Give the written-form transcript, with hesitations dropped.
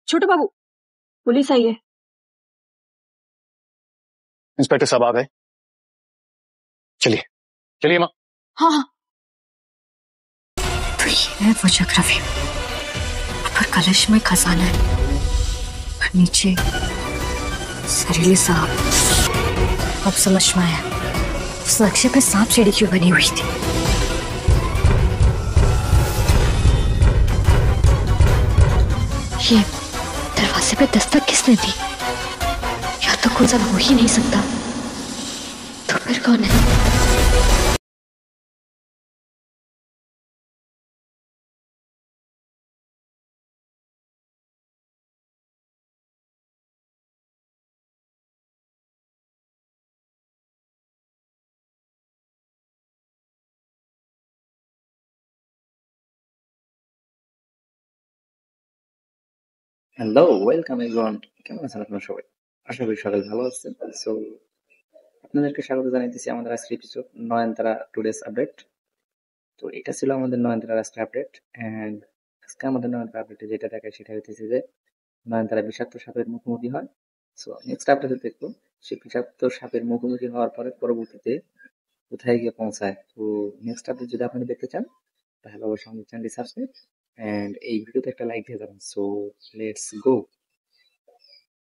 छोटू बाबू, police आई है। Inspector साहब आ गए। चलिए चलिए माँ। हाँ हाँ। तो ये है वो जग रवि। ऊपर कलश में खजाना है और नीचे जहरीले सांप। अब समझ में आया उस नक्शे पे सांप सीढ़ी क्यों बनी हुई थी। ये दरवाजे पे दस्तक किसने दी? या तो गुजर हो ही नहीं सकता, तो फिर कौन है? Hello, welcome everyone. কেমন আছেন আপনারা সবাই? আশা করি সবাই ভালো আছেন। সো আপনাদেরকে স্বাগত জানাইতেছি আমাদের আজকের এপিসোড নয়নতারা টুডেস আপডেট। তো এটা ছিল আমাদের নয়নতারার আজকে আপডেট। এন্ড আজকে আমাদের নয়নতারা আপডেটে যেটা দেখায় সেটা হইতেছে যে নয়নতারা বিষাক্ত সাপের মুখোমুখি হয়। সো নেক্সট আপডেটে দেখবো সে বিষাক্ত সাপের মুখোমুখি হওয়ার পরে পরবর্তীতে কোথায় গিয়ে পৌঁছায়। তো নেক্সট আপডেট যদি আপনি দেখতে চান তাহলে অবশ্যই আমাদের চ্যানেলটি সাবস্ক্রাইব এন্ড এই ভিডিওতে একটা লাইক দিয়ে যাবেন। So let's go.